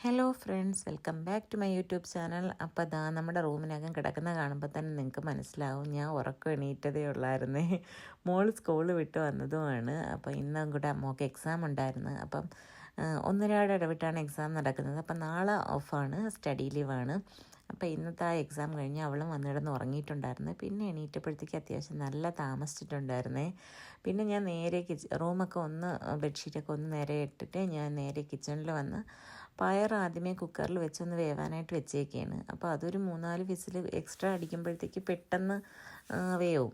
Hello friends, welcome back to my YouTube channel. അപ്പോൾ അതാ നമ്മുടെ റൂമിനകം കിടക്കുന്ന കാണുമ്പോൾ തന്നെ നിങ്ങൾക്ക് മനസ്സിലാവും ഞാൻ ഉറക്കം എണീറ്റതേ ഉള്ളായിരുന്നേ. മോൾ സ്കൂൾ വിട്ട് വന്നതുമാണ്. അപ്പോൾ ഇന്നും കൂടെ മോൾക്ക് എക്സാം ഉണ്ടായിരുന്നു. അപ്പം ഒന്നരാട് ഇടവിട്ടാണ് എക്സാം നടക്കുന്നത്. അപ്പം നാളെ ഓഫാണ്, സ്റ്റഡി ലീവാണ്. അപ്പോൾ ഇന്നത്തെ ആ എക്സാം കഴിഞ്ഞ് അവളും വന്നിടന്ന് ഉറങ്ങിയിട്ടുണ്ടായിരുന്നു. പിന്നെ എണീറ്റപ്പോഴത്തേക്ക് അത്യാവശ്യം നല്ല താമസിച്ചിട്ടുണ്ടായിരുന്നേ. പിന്നെ ഞാൻ നേരെ റൂമൊക്കെ ഒന്ന് ബെഡ്ഷീറ്റൊക്കെ ഒന്ന് നേരെ ഇട്ടിട്ട് ഞാൻ നേരെ കിച്ചണിൽ വന്ന് പയർ ആദ്യമേ കുക്കറിൽ വെച്ചൊന്ന് വേവാനായിട്ട് വെച്ചേക്കാണ്. അപ്പോൾ അതൊരു 3-4 വിസിൽ എക്സ്ട്രാ അടിക്കുമ്പോഴത്തേക്ക് പെട്ടെന്ന് വേവും.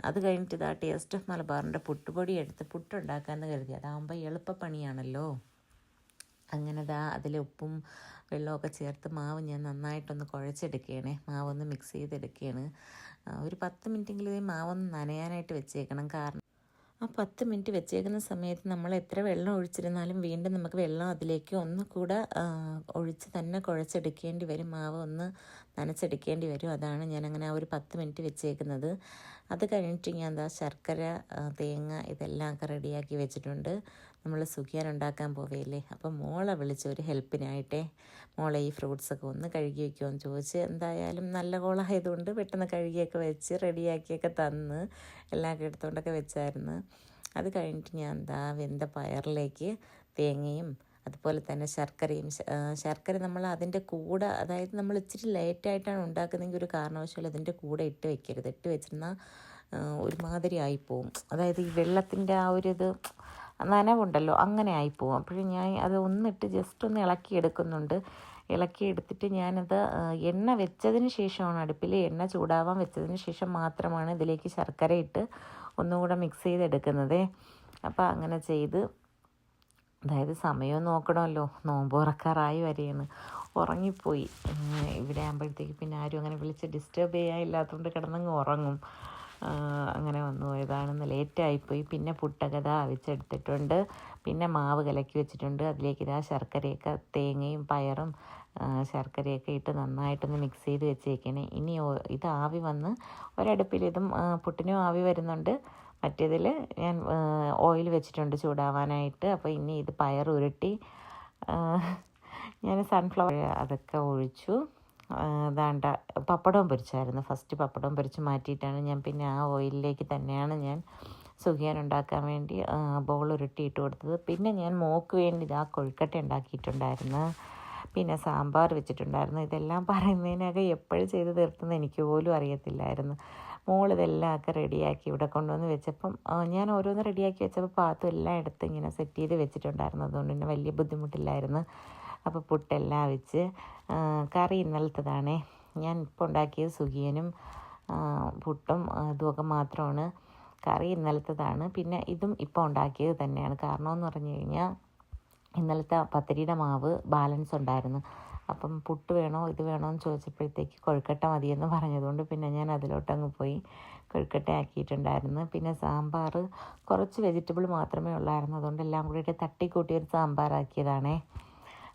അത് കഴിഞ്ഞിട്ട് ഇതാ ടേസ്റ്റ് ഓഫ് മലബാറിൻ്റെ പുട്ടുപൊടി എടുത്ത് പുട്ടുണ്ടാക്കാമെന്ന് കരുതി. അതാകുമ്പോൾ എളുപ്പപ്പണിയാണല്ലോ. അങ്ങനെ അതിൽ ഉപ്പും വെള്ളമൊക്കെ ചേർത്ത് മാവ് ഞാൻ നന്നായിട്ടൊന്ന് കുഴച്ചെടുക്കുകയാണ്. മാവൊന്ന് മിക്സ് ചെയ്തെടുക്കുകയാണ്. ഒരു 10 മിനിറ്റെങ്കിലും ഈ മാവൊന്ന് നനയാനായിട്ട് വെച്ചേക്കണം. കാരണം ആ 10 മിനിറ്റ് വെച്ചേക്കുന്ന സമയത്ത് നമ്മൾ എത്ര വെള്ളം ഒഴിച്ചിരുന്നാലും വീണ്ടും നമുക്ക് വെള്ളം അതിലേക്ക് ഒന്നുകൂടെ ഒഴിച്ച് തന്നെ കുഴച്ചെടുക്കേണ്ടി വരും. മാവ് ഒന്ന് നനച്ചെടുക്കേണ്ടി വരും. അതാണ് ഞാനങ്ങനെ ആ ഒരു 10 മിനിറ്റ് വെച്ചേക്കുന്നത്. അത് കഴിഞ്ഞിട്ട് ഞാൻ ശർക്കര, തേങ്ങ ഇതെല്ലാം ഒക്കെ റെഡിയാക്കി വെച്ചിട്ടുണ്ട്. നമ്മൾ സുഖിയാൻ ഉണ്ടാക്കാൻ പോവുകയില്ലേ. അപ്പം മോളെ വിളിച്ച് ഒരു ഹെൽപ്പിനായിട്ടേ, മോളെ ഈ ഫ്രൂട്ട്സൊക്കെ ഒന്ന് കഴുകി വയ്ക്കുമോ എന്ന് ചോദിച്ച്, എന്തായാലും നല്ല കോളായതുകൊണ്ട് പെട്ടെന്ന് കഴുകിയൊക്കെ വെച്ച് റെഡിയാക്കിയൊക്കെ തന്ന് എല്ലാം എടുത്തുകൊണ്ടൊക്കെ വെച്ചായിരുന്നു. അത് കഴിഞ്ഞിട്ട് ഞാൻ വെന്ത പയറിലേക്ക് തേങ്ങയും അതുപോലെ തന്നെ ശർക്കര നമ്മൾ അതിൻ്റെ കൂടെ, അതായത് നമ്മൾ ഇച്ചിരി ലേറ്റായിട്ടാണ് ഉണ്ടാക്കുന്നതെങ്കിൽ ഒരു കാരണവശാലും അതിൻ്റെ കൂടെ ഇട്ട് വെക്കരുത്. ഇട്ട് വെച്ചിരുന്നാൽ ഒരുമാതിരി ആയിപ്പോവും. അതായത് ഈ വെള്ളത്തിൻ്റെ ആ ഒരു ഇത് നനവുണ്ടല്ലോ, അങ്ങനെ ആയിപ്പോവും. അപ്പോഴും ഞാൻ അത് ഒന്നിട്ട് ജസ്റ്റ് ഒന്ന് ഇളക്കിയെടുക്കുന്നുണ്ട്. ഇളക്കിയെടുത്തിട്ട് ഞാനത് എണ്ണ വെച്ചതിന് ശേഷമാണ്, അടുപ്പിൽ എണ്ണ ചൂടാവാൻ വെച്ചതിന് ശേഷം മാത്രമാണ് ഇതിലേക്ക് ശർക്കര ഇട്ട് ഒന്നുകൂടെ മിക്സ് ചെയ്തെടുക്കുന്നത്. അപ്പോൾ അങ്ങനെ ചെയ്ത്, അതായത് സമയം നോക്കണമല്ലോ, നോമ്പ് തുറക്കാറായി വരെയാണ്. ഉറങ്ങിപ്പോയി. ഇവിടെ ആകുമ്പോഴത്തേക്ക് പിന്നെ ആരും അങ്ങനെ വിളിച്ച് ഡിസ്റ്റർബ് ചെയ്യാനില്ലാത്തതുകൊണ്ട് കിടന്നങ്ങ് ഉറങ്ങും. അങ്ങനെ വന്നു പോയതാണെന്ന്, ലേറ്റായിപ്പോയി. പിന്നെ പുട്ടൊക്കെ അവിച്ചെടുത്തിട്ടുണ്ട്. പിന്നെ മാവ് കലക്കി വെച്ചിട്ടുണ്ട്. അതിലേക്ക് ശർക്കരയൊക്കെ, തേങ്ങയും പയറും ശർക്കരയൊക്കെ ഇട്ട് നന്നായിട്ടൊന്ന് മിക്സ് ചെയ്ത് വെച്ചേക്കണേ. ഇനി ഇത് ആവി വന്ന് ഒരടുപ്പിൽ ഇതും പുട്ടിനും ആവി വരുന്നുണ്ട്. മറ്റേതിൽ ഞാൻ ഓയിൽ വെച്ചിട്ടുണ്ട് ചൂടാവാനായിട്ട്. അപ്പോൾ ഇനി ഇത് പയർ ഉരുട്ടി ഞാൻ സൺഫ്ലവർ അതൊക്കെ ഒഴിച്ചു. അതാണ്ട പപ്പടവും പൊരിച്ചായിരുന്നു. ഫസ്റ്റ് പപ്പടവും പൊരിച്ച് മാറ്റിയിട്ടാണ് ഞാൻ പിന്നെ ആ ഓയിലിലേക്ക് തന്നെയാണ് ഞാൻ സുഖിയാൻ ഉണ്ടാക്കാൻ വേണ്ടി ബോൾ ഉരുട്ടിയിട്ട് കൊടുത്തത്. പിന്നെ ഞാൻ മോക്ക് വേണ്ടി കൊഴുക്കട്ട ഉണ്ടാക്കിയിട്ടുണ്ടായിരുന്നു. പിന്നെ സാമ്പാർ വെച്ചിട്ടുണ്ടായിരുന്നു. ഇതെല്ലാം പറയുന്നതിനൊക്കെ എപ്പോഴും ചെയ്ത് തീർത്തെന്ന് എനിക്ക് പോലും അറിയത്തില്ലായിരുന്നു. മോളിതെല്ലാം ഒക്കെ റെഡിയാക്കി ഇവിടെ കൊണ്ടുവന്ന് വെച്ചപ്പം ഞാൻ ഓരോന്ന് റെഡിയാക്കി വെച്ചപ്പോൾ പാത്രം എല്ലാം എടുത്ത് ഇങ്ങനെ സെറ്റ് ചെയ്ത് വെച്ചിട്ടുണ്ടായിരുന്നു. അതുകൊണ്ട് തന്നെ വലിയ ബുദ്ധിമുട്ടില്ലായിരുന്നു. അപ്പോൾ പുട്ടെല്ലാം വെച്ച്, കറി ഇന്നലത്തതാണേ. ഞാൻ ഇപ്പോൾ ഉണ്ടാക്കിയത് സുഖിയനും പുട്ടും ഇതുമൊക്കെ മാത്രമാണ്. കറി ഇന്നലത്തതാണ്. പിന്നെ ഇതും ഇപ്പോൾ ഉണ്ടാക്കിയത് തന്നെയാണ്. കാരണമെന്ന് പറഞ്ഞു കഴിഞ്ഞാൽ ഇന്നലത്തെ പത്തിരിയുടെ മാവ് ബാലൻസ് ഉണ്ടായിരുന്നു. അപ്പം പുട്ട് വേണോ ഇത് വേണോ എന്ന് ചോദിച്ചപ്പോഴത്തേക്ക് കൊഴുക്കട്ട മതിയെന്ന് പറഞ്ഞതുകൊണ്ട് പിന്നെ ഞാൻ അതിലോട്ടങ്ങ് പോയി കൊഴുക്കട്ട ആക്കിയിട്ടുണ്ടായിരുന്നു. പിന്നെ സാമ്പാർ കുറച്ച് വെജിറ്റബിൾ മാത്രമേ ഉള്ളായിരുന്നു. അതുകൊണ്ട് എല്ലാം കൂടിയിട്ട് തട്ടിക്കൂട്ടിയൊരു സാമ്പാറാക്കിയതാണേ.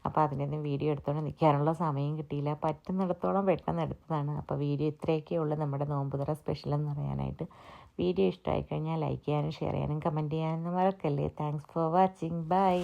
അപ്പോൾ അതിൻ്റെയൊന്നും വീഡിയോ എടുത്തുകൊണ്ട് നിൽക്കാനുള്ള സമയം കിട്ടിയില്ല. പറ്റുന്നിടത്തോളം പെട്ടെന്ന് എടുത്തതാണ്. അപ്പോൾ വീഡിയോ ഇത്രയൊക്കെ ഉള്ളൂ നമ്മുടെ നോമ്പുതുറ സ്പെഷ്യൽ എന്ന് പറയാനായിട്ട്. വീഡിയോ ഇഷ്ടമായി കഴിഞ്ഞാൽ ലൈക്ക് ചെയ്യാനും ഷെയർ ചെയ്യാനും കമൻറ്റ് ചെയ്യാനും മറക്കല്ലേ. Thanks for watching. ബൈ.